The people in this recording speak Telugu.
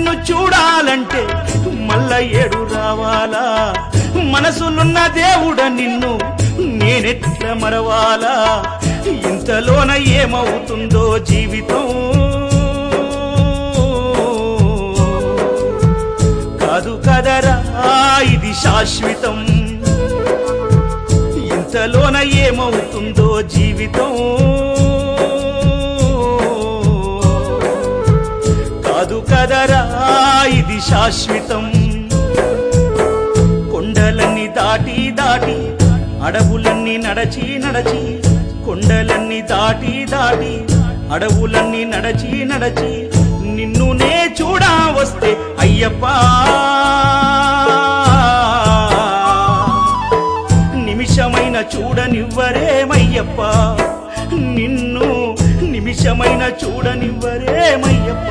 నిన్ను చూడాలంటే మల్ల ఏడు రావాలా మనసులున్న దేవుడ నిన్ను నేనెట్ల మరవాలా ఇంతలోన ఏమవుతుందో జీవితం కాదు కదరా ఇది శాశ్వతం ఇంతలోన ఏమవుతుందో జీవితం కాదు కదరా ఇది శాశ్వతం కొండలన్నీ దాటి దాటి అడవులన్నీ నడచి నడచి కొండలన్నీ దాటి దాటి అడవులన్నీ నడచి నడచి నిన్ను నే చూడా వస్తే అయ్యప్ప నిమిషమైన చూడనివ్వరేమయ్యప్ప నిన్ను నిమిషమైన చూడనివ్వరేమయ్యప్ప